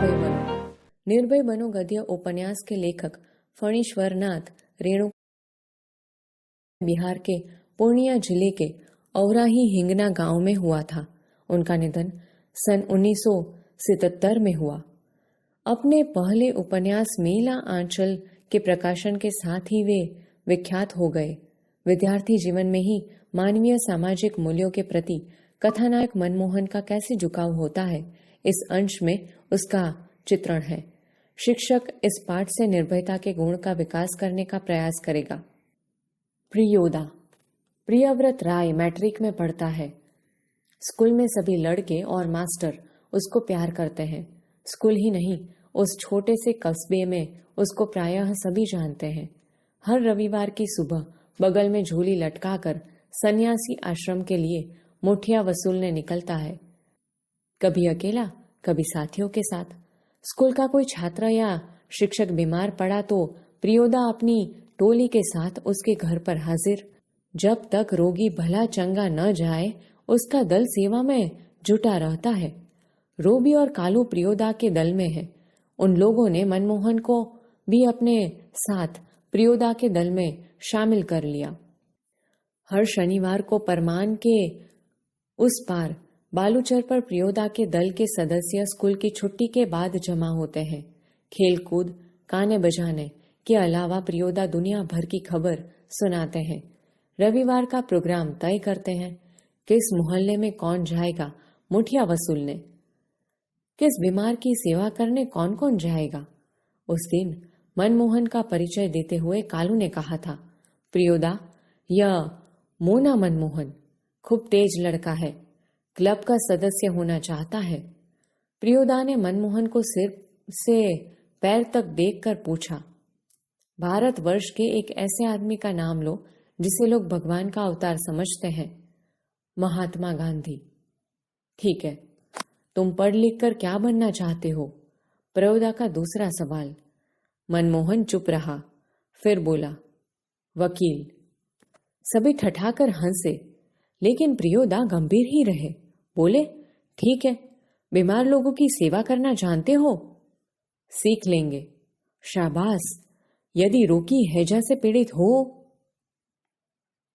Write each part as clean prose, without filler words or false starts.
निर्भय बनो गद्य उपन्यास के लेखक फणीश्वरनाथ रेणु बिहार के पूर्णिया जिले के औराही हिंगना गांव में हुआ था। उनका निधन सन 1977 में हुआ। अपने पहले उपन्यास मेला आंचल के प्रकाशन के साथ ही वे विख्यात हो गए। विद्यार्थी जीवन में ही मानवीय सामाजिक मूल्यों के प्रति कथानायक मनमोहन का कैसे झुकाव होता है, इस अंश में उसका चित्रण है। शिक्षक इस पाठ से निर्भयता के गुण का विकास करने का प्रयास करेगा। प्रियोदा। प्रियव्रत राय मैट्रिक में पढ़ता है। स्कूल में सभी लड़के और मास्टर उसको प्यार करते हैं। स्कूल ही नहीं, उस छोटे से कस्बे में उसको प्रायः सभी जानते हैं। हर रविवार की सुबह बगल में झोली लटकाकर सन्यासी आश्रम के लिए मुठिया वसूलने निकलता है। कभी अकेला, कभी साथियों के साथ। स्कूल का कोई छात्र या शिक्षक बीमार पड़ा तो प्रियोदा अपनी टोली के साथ उसके घर पर हाजिर। जब तक रोगी भला चंगा न जाए, उसका दल सेवा में जुटा रहता है। रोबी और कालू प्रियोदा के दल में है। उन लोगों ने मनमोहन को भी अपने साथ प्रियोदा के दल में शामिल कर लिया। हर शनिवार को परमान के उस पार बालूचर पर प्रियोदा के दल के सदस्य स्कूल की छुट्टी के बाद जमा होते हैं। खेल कूद, गाने बजाने के अलावा प्रियोदा दुनिया भर की खबर सुनाते हैं। रविवार का प्रोग्राम तय करते हैं। किस मोहल्ले में कौन जाएगा मुठिया वसूलने, किस बीमार की सेवा करने कौन कौन जाएगा। उस दिन मनमोहन का परिचय देते हुए कालू ने कहा था, प्रियोदा, यह मोना मनमोहन खूब तेज लड़का है, क्लब का सदस्य होना चाहता है। प्रियोदा ने मनमोहन को सिर से पैर तक देखकर पूछा, भारतवर्ष के एक ऐसे आदमी का नाम लो जिसे लोग भगवान का अवतार समझते हैं। महात्मा गांधी। ठीक है, तुम पढ़ लिख कर क्या बनना चाहते हो? प्रियोदा का दूसरा सवाल। मनमोहन चुप रहा, फिर बोला, वकील। सभी ठठाकर हंसे, लेकिन प्रियोदा गंभीर ही रहे। बोले, ठीक है, बीमार लोगों की सेवा करना जानते हो? सीख लेंगे। शाबाश, यदि रोगी हैजा से पीड़ित हो?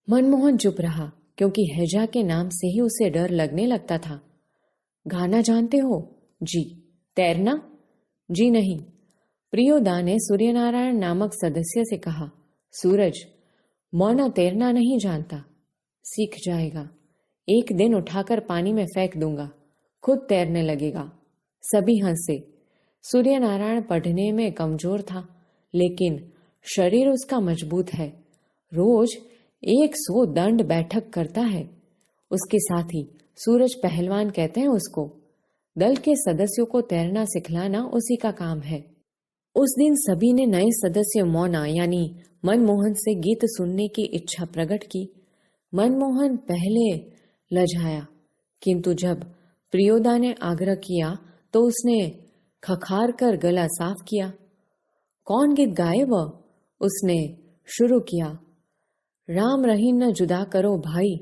मनमोहन चुप रहा, क्योंकि हैजा के नाम से ही उसे डर लगने लगता था। गाना जानते हो? जी। तैरना? जी नहीं। प्रियोदा ने सूर्यनारायण नामक सदस्य से कहा, सूरज, मौना तैरना नहीं जानता, सीख जाएगा। एक दिन उठाकर पानी में फेंक दूंगा, खुद तैरने लगेगा। सभी हंसे। सूर्यनारायण पढ़ने में कमजोर था, लेकिन शरीर उसका मजबूत है। रोज 100 दंड बैठक करता है। उसके साथी सूरज पहलवान कहते हैं उसको। दल के सदस्यों को तैरना सिखलाना उसी का काम है। उस दिन सभी ने नए सदस्य मौना यानी मनमोहन से गीत सुनने की इच्छा प्रकट की। मनमोहन पहले लजाया, किंतु जब प्रियोदा ने आग्रह किया तो उसने खखार कर गला साफ किया। कौन गीत गाए वह? उसने शुरू किया, राम रहीम न जुदा करो भाई,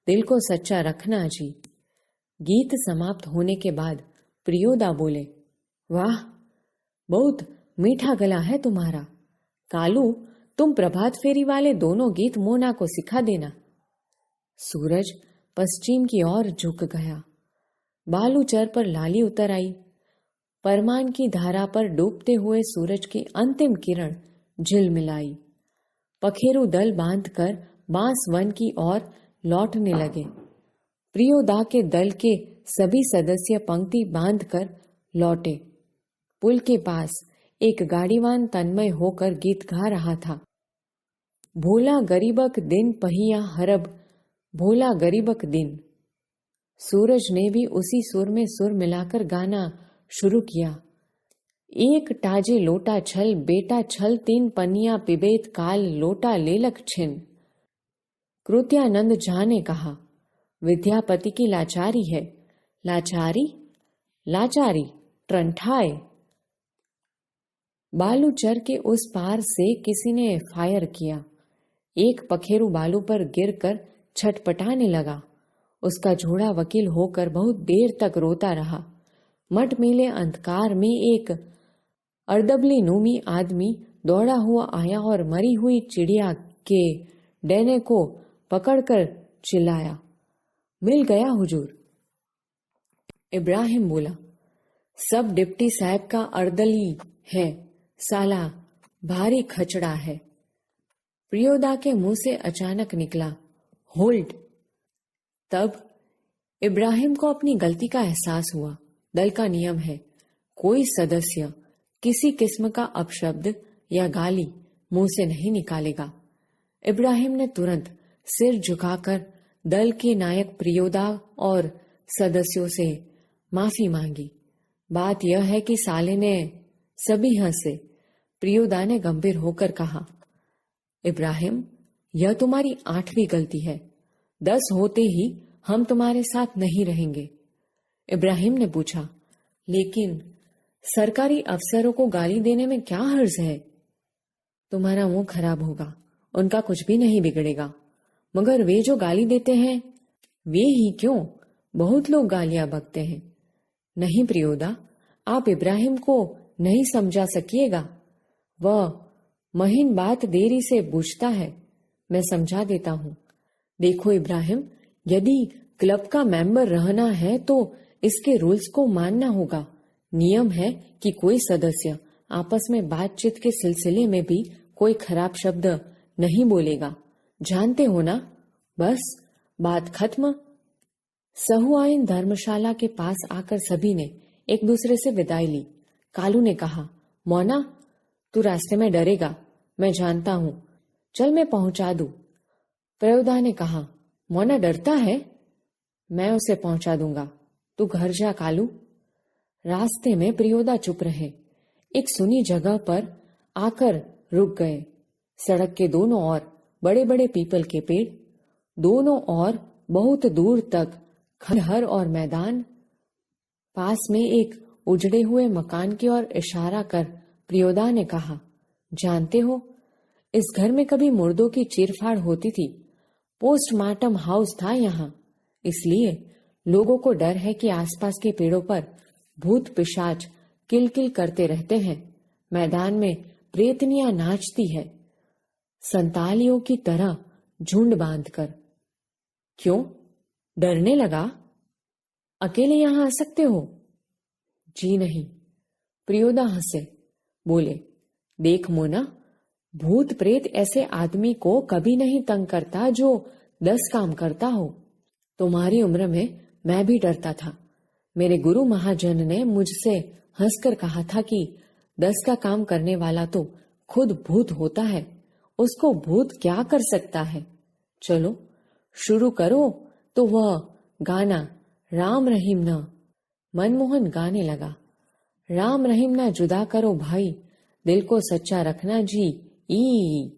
दिल को सच्चा रखना जी। गीत समाप्त होने के बाद प्रियोदा बोले, वाह, बहुत मीठा गला है तुम्हारा। कालू, तुम प्रभात फेरी वाले दोनों गीत मोना को सिखा देना। सूरज पश्चिम की ओर झुक गया। बालूचर पर लाली उतर आई। परमान की धारा पर डूबते हुए सूरज की अंतिम किरण झिलमिलाई। पखेरु दल बांधकर बांस वन की ओर लौटने लगे। प्रियोदा के दल के सभी सदस्य पंक्ति बांधकर लौटे। पुल के पास एक गाड़ीवान तन्मय होकर गीत गा रहा था। भोला गरीबक दिन पहिया हरब, भोला गरीबक दिन। सूरज ने भी उसी सुर में सुर मिलाकर गाना शुरू किया। एक टाजे लोटा छल, बेटा छल 3 पनिया पिबेत काल, लोटा लेलक छिन। कृत्यानंद झा ने कहा, विद्यापति की लाचारी है। लाचारी? लाचारी ट्रंठाए। बालूचर के उस पार से किसी ने फायर किया। एक पखेरु बालू पर गिरकर छटपटाने लगा। उसका झोड़ा वकील होकर बहुत देर तक रोता रहा। मटमीले अंधकार में एक अर्दबली नूमी आदमी दौड़ा हुआ आया और मरी हुई चिड़िया के डैने को पकड़कर चिल्लाया, मिल गया हुजूर। इब्राहिम बोला, सब डिप्टी साहब का अर्दली है, साला भारी खचड़ा है। प्रियोदा के मुंह से अचानक निकला, होल्ड। तब इब्राहिम को अपनी गलती का एहसास हुआ। दल का नियम है, कोई सदस्य किसी किस्म का अपशब्द या गाली मुंह से नहीं निकालेगा। इब्राहिम ने तुरंत सिर झुकाकर दल के नायक प्रियोदा और सदस्यों से माफी मांगी। बात यह है कि साले ने सभी हंसे। प्रियोदा ने गंभीर होकर कहा, इब्राहिम, यह तुम्हारी 8वीं गलती है। 10 होते ही हम तुम्हारे साथ नहीं रहेंगे। इब्राहिम ने पूछा, लेकिन सरकारी अफसरों को गाली देने में क्या हर्ज है? तुम्हारा मुंह खराब होगा, उनका कुछ भी नहीं बिगड़ेगा। मगर वे जो गाली देते हैं, वे ही क्यों, बहुत लोग गालियां बकते हैं। नहीं प्रियोदा, आप इब्राहिम को नहीं समझा सकिएगा। वह महीन बात देरी से बूझता है, मैं समझा देता हूं। देखो इब्राहिम, यदि क्लब का मेंबर रहना है तो इसके रूल्स को मानना होगा। नियम है कि कोई सदस्य आपस में बातचीत के सिलसिले में भी कोई खराब शब्द नहीं बोलेगा। जानते हो ना? बस बात खत्म। सहुआइन धर्मशाला के पास आकर सभी ने एक दूसरे से विदाई ली। कालू ने कहा, मोना, तू रास्ते में डरेगा, मैं जानता हूं, चल मैं पहुंचा दूं। प्रयोदा ने कहा, मोना डरता है? मैं उसे पहुंचा दूंगा, तू घर जा कालू। रास्ते में प्रियोदा चुप रहे। एक सुनी जगह पर आकर रुक गए। सड़क के दोनों ओर बड़े बड़े पीपल के पेड़, दोनों ओर बहुत दूर तक खंडहर और मैदान। पास में एक उजड़े हुए मकान की ओर इशारा कर प्रियोदा ने कहा, जानते हो, इस घर में कभी मुर्दों की चीरफाड़ होती थी। पोस्टमार्टम हाउस था यहाँ, इसलिए लोगों को डर है कि आसपास के पेड़ों पर भूत पिशाच किलकिल करते रहते हैं। मैदान में प्रेतनियां नाचती है, संतालियों की तरह झुंड बांधकर। क्यों, डरने लगा? अकेले यहां आ सकते हो? जी नहीं। प्रियोदा हंसे, बोले, देख मोना, भूत प्रेत ऐसे आदमी को कभी नहीं तंग करता जो 10 काम करता हो। तुम्हारी उम्र में मैं भी डरता था। मेरे गुरु महाजन ने मुझसे हंसकर कहा था कि 10 का काम करने वाला तो खुद भूत होता है, उसको भूत क्या कर सकता है। चलो शुरू करो। तो वह गाना राम रहीम ना, मनमोहन गाने लगा, राम रहीम ना जुदा करो भाई, दिल को सच्चा रखना जी ई।